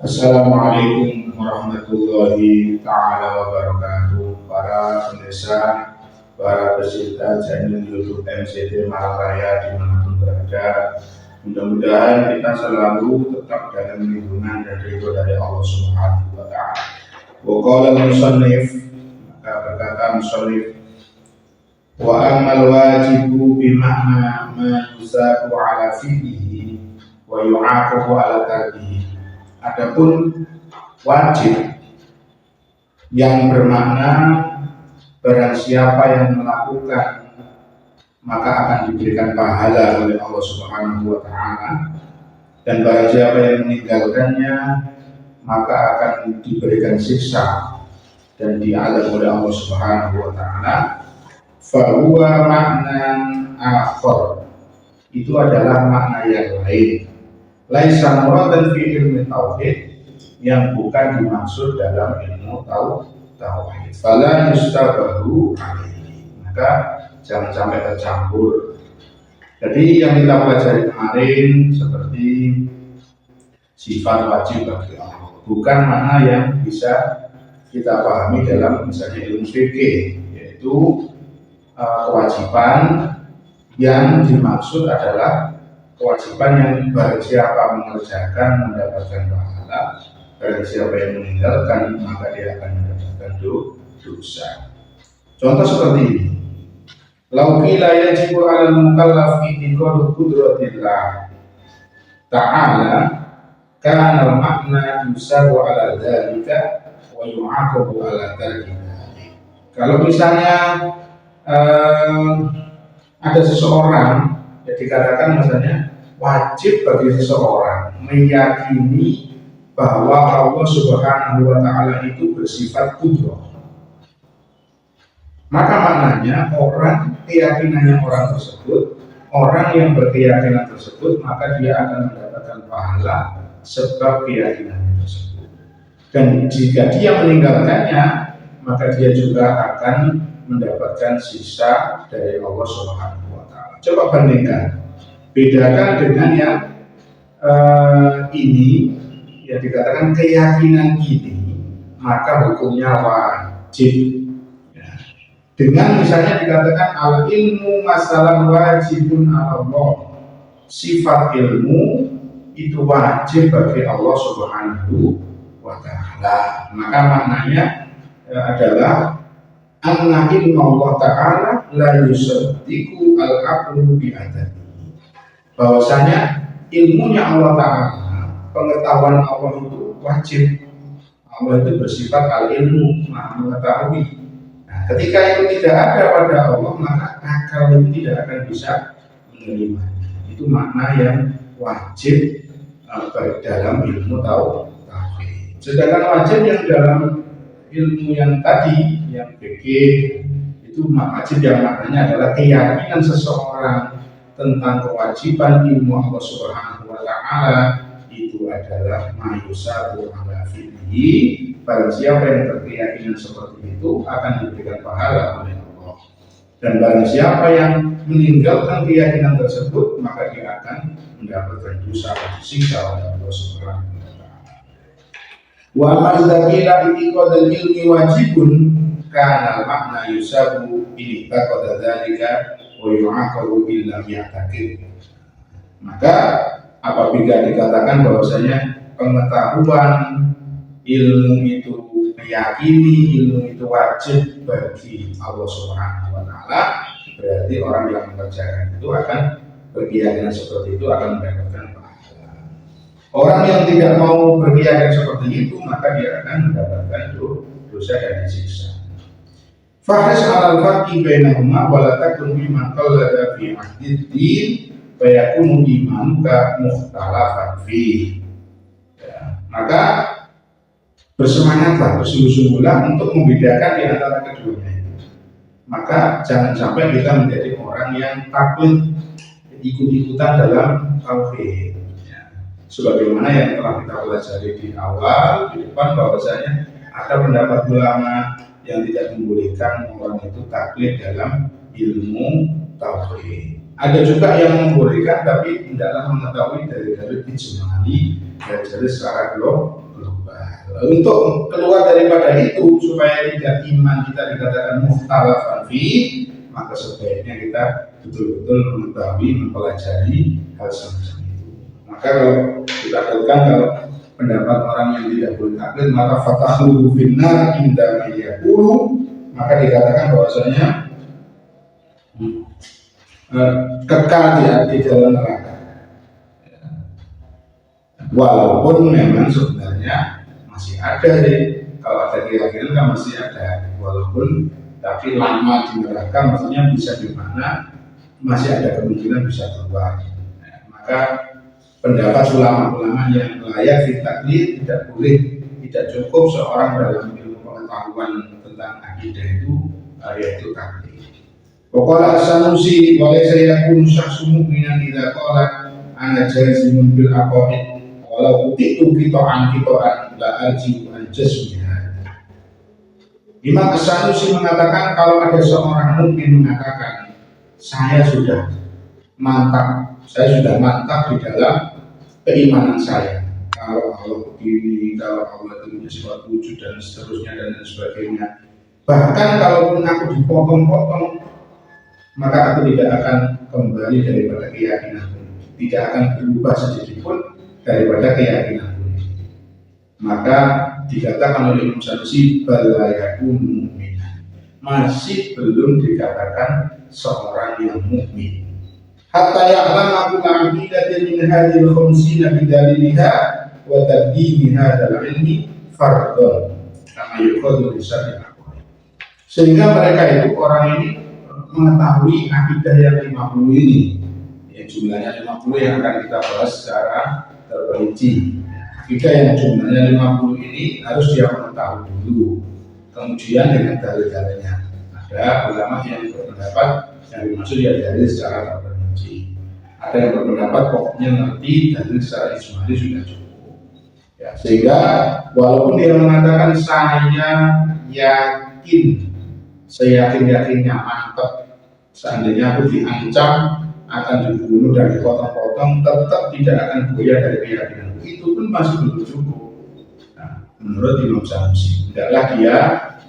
Assalamualaikum warahmatullahi taala wabarakatuh. Para pemirsa, para peserta channel YouTube MCT Malang Raya dimanapun berada, mudah-mudahan kita selalu tetap dalam lindungan dan ridho dari Allah Subhanahu wa Ta'ala. Wa qala al-musannif, maka berkata musannif, wa amal wajibu bima'na ma yusabu ala fi'lihi wa yu'aqabu ala tarkihi. Adapun wajib yang bermakna barang siapa yang melakukan maka akan diberikan pahala oleh Allah Subhanahu wa Ta'ala, dan barang siapa yang meninggalkannya maka akan diberikan siksa dan diazab oleh Allah Subhanahu wa Ta'ala. Fahuwa maknan akhar, itu adalah makna yang lain, laisa muradan fi ilmi tauhid, yang bukan dimaksud dalam ilmu tauhid. Fala yustabahu alaihi, maka jangan sampai tercampur. Jadi yang kita pelajari kemarin seperti sifat wajib bagi Allah, bukan makna yang bisa kita pahami dalam misalnya ilmu fikih, yaitu kewajiban. Yang dimaksud adalah kewajiban yang barang siapa mengerjakan mendapatkan pahala, barang siapa yang meninggalkan maka dia akan mendapatkan dosa. Contoh seperti ini, lau qila yajibu 'alal mukallafi iqadu qudratillah ta'ala kana al-makna yusabu 'ala dzalika wa yu'aqabu 'ala tarkihi. Kalau misalnya ada seseorang yang dikatakan misalnya wajib bagi seseorang meyakini bahwa Allah Subhanahu wa Ta'ala itu bersifat qudrah, maka maknanya keyakinannya orang tersebut, orang yang berkeyakinan tersebut, maka dia akan mendapatkan pahala sebab keyakinannya tersebut. Dan jika dia meninggalkannya, maka dia juga akan mendapatkan siksa dari Allah Subhanahu wa Ta'ala. Coba bandingkan, bedakan dengan yang ini, yang dikatakan keyakinan ini maka hukumnya wajib. Ya. Dengan misalnya dikatakan al ilmu masalah wajibun Allah, sifat ilmu itu wajib bagi Allah Subhanahu wa Ta'ala, maka maknanya adalah anna ilmu Allah Ta'ala la yusaddiqu al-aqlu bi'adatihi, bahwasanya ilmunya Allah Ta'ala, pengetahuan Allah itu wajib. Allah itu bersifat al-ilmu, maha mengetahui. Nah, ketika itu tidak ada pada Allah, maka akal itu tidak akan bisa menerimanya. Itu makna yang wajib dalam ilmu tauhid. Sedangkan wajib yang dalam ilmu yang tadi, yang fikih, itu wajib yang maknanya adalah keyakinan seseorang tentang kewajiban ilmu Allah Subhanahu wa Ta'ala, itu adalah mayusabu ala fi'lihi, barang siapa yang berkeyakinan seperti itu akan diberikan pahala oleh Allah, dan barang siapa yang meninggalkan keyakinan tersebut maka dia akan mendapatkan dosa dan siksa oleh Allah Subhanahu wa Ta'ala. Wa man dzakira itiqadul ilmi wajibun kana makna yusabu ini taqada dzalika wa yu'aqabu illa ya'taqid. Maka apabila dikatakan bahwasanya pengetahuan ilmu itu, meyakini ilmu itu wajib bagi Allah Subhanahu wa Ta'ala, berarti orang yang mengerjakan itu akan berkeyakinan seperti itu akan mendapatkan pahala. Orang yang tidak mau berkeyakinan seperti itu maka dia akan mendapatkan dosa dan disiksa. Fahris alal farqi bainahuma wa la takun mimman qallada fi ahdiddin fa yakunu imanuka mukhtalafan fi. Ya, maka bersemangatlah, bersungguh-sungguhlah untuk membedakan di antara keduanya. Maka jangan sampai kita menjadi orang yang takut ikut-ikutan dalam tauhid. Sebagaimana yang telah kita pelajari di awal, di depan, bahwasanya ada pendapat ulama yang tidak membolehkan orang itu taklid dalam ilmu tauhid. Ada juga yang membolehkan tapi tidaklah mengetahui dari ijmali, dari secara Untuk keluar daripada itu supaya tidak iman kita dikatakan mukhtalafan fi, maka sebaiknya kita betul-betul mengetahui, mempelajari hal semacam itu. Maka kalau kita katakan kalau pendapat orang yang tidak boleh taklid, maka fatahlu finnar inda yaqulu, maka dikatakan bahwasanya kekal di dalam neraka. Walaupun memang sebenarnya masih ada sih, kalau ada keyakinan kan masih ada, walaupun tapi lama di neraka maksudnya bisa di mana masih ada kemungkinan bisa keluar. Maka pendapat ulama-ulama yang layak ditaklid tidak boleh, tidak cukup seorang dalam ilmu pengetahuan tentang akidah itu yaitu taklid. Waqala as-Sanusi wa laysa yakunu syakhsun mu'minan idza qala ana jazimun bil aqaid walau utitu qita'an la arji'u an jasmiha. Imam as-Sanusi mengatakan kalau ada seorang mukmin mengatakan saya sudah mantap di dalam keimanan saya, kalau Allah begini, kalau Allah itu punya sifat wujud dan seterusnya dan sebagainya, bahkan kalaupun aku dipotong-potong, maka aku tidak akan kembali daripada keyakinanku, tidak akan berubah sedikit pun daripada keyakinanku. Maka dikatakan oleh Imam Sanusi balayakun mu'minan, masih belum dikatakan seorang yang mukmin. Hatta ya'lam aku aqidatin min hadhil khamsina bidaliliha wa taqdimi hadzal ilmi fardhon kama yuqadu lisan al-aqwal. Sehingga mereka itu orang ini mengetahui akidah yang 50 ini, ya jumlahnya 50 yang akan kita bahas secara terperinci. Akidah yang jumlahnya 50 ini harus dia mengetahui dulu, kemudian dengan dalil-dalilnya. Ada ulama yang berpendapat yang dimaksud ya dalil secara terperinci, ada yang berpendapat pokoknya ngerti dalil secara ijmali sudah cukup ya. Sehingga walaupun dia mengatakan saya yakin-yakinnya mantap, seandainya aku diancam akan dibunuh dan dipotong-potong, tetap tidak akan goyah dari keyakinan, itu pun masih belum cukup. Nah, menurut Imam Sanusi, hendaklah dia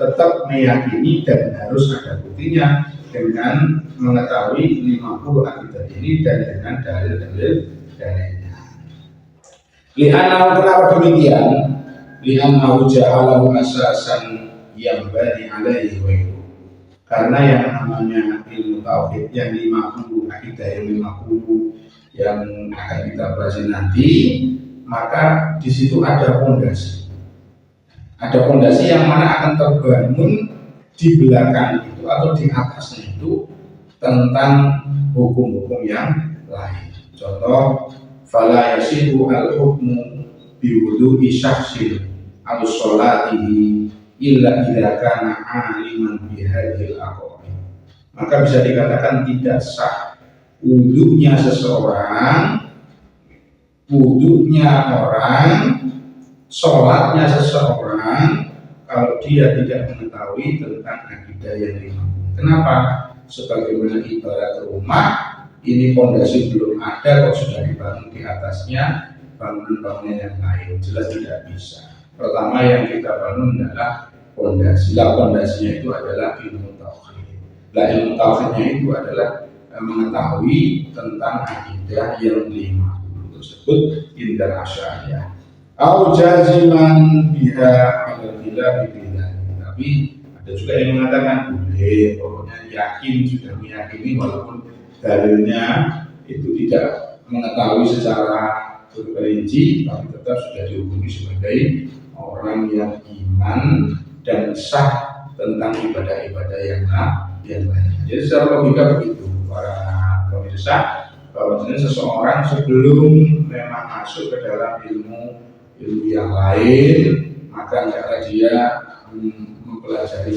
tetap meyakini dan harus ada buktinya dengan mengetahui 50 akidah ini dan dengan dalil-dalilnya. Li'annahu, kenapa demikian? Li'annahu ja'alahu asasan yang bani alaihi wa itu. Karena yang namanya ilmu tauhid yang 50, akidah yang 50 yang akan kita bahas nanti, maka di situ ada fondasi. Ada fondasi yang mana akan terbangun di belakang itu atau di atasnya itu tentang hukum-hukum yang lain. Contoh, fala yasihu al-hukmu biwudu'i syakhsin al-sholatihi illa idza kana aliman bihadhil aqwaid. Maka bisa dikatakan tidak sah wudunya seseorang, wudunya orang, sholatnya seseorang kalau dia tidak mengetahui tentang akidah yang 50. Kenapa? Sebagaimana ibarat rumah, ini fondasi belum ada kok sudah dibangun di atasnya bangunan-bangunan yang lain, jelas tidak bisa. Pertama yang kita bangun adalah fondasi. Fondasinya itu adalah ilmu tauhid. Ilmu tauhidnya itu adalah mengetahui tentang akidah yang 50 tersebut indal asy'ariyah. Au jaziman biha al-khilaf bidah. Tapi ada juga yang mengatakan boleh, pokoknya yakin, sudah meyakini walaupun dalilnya itu tidak mengetahui secara terperinci, tapi tetap sudah dihukumi sebagai orang yang iman dan sah tentang ibadah-ibadah yang lain. Jadi secara logika begitu para pemirsa, bahwa seseorang sebelum memang masuk ke dalam ilmu yang lain, maka hendaklah dia mempelajari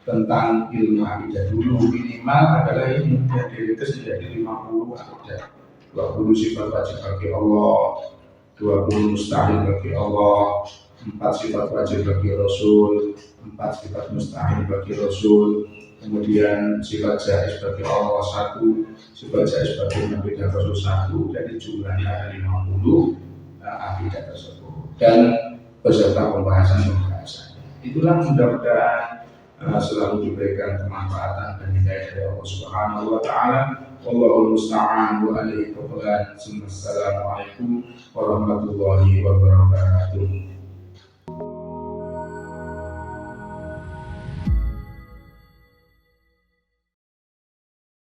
tentang ilmu akidah dulu. Minimal adalah ini yang diringkas menjadi 50 akidah. 20 sifat wajib bagi Allah, 20 mustahil bagi Allah, 4 sifat wajib bagi Rasul, 4 sifat mustahil bagi Rasul, kemudian sifat jaiz bagi Allah 1, sifat jaiz bagi Nabi dan Rasul 1, jadi jumlahnya ada 50 akidah tersebut. Dan beserta pembahasan. Itulah mudah-mudahan selalu diberikan kemanfaatan dan hidayah dari Allah Subhanahu wa taala. Wallahul musta'an wa alaihi tawakkaltu. Assalamualaikum warahmatullahi wabarakatuh.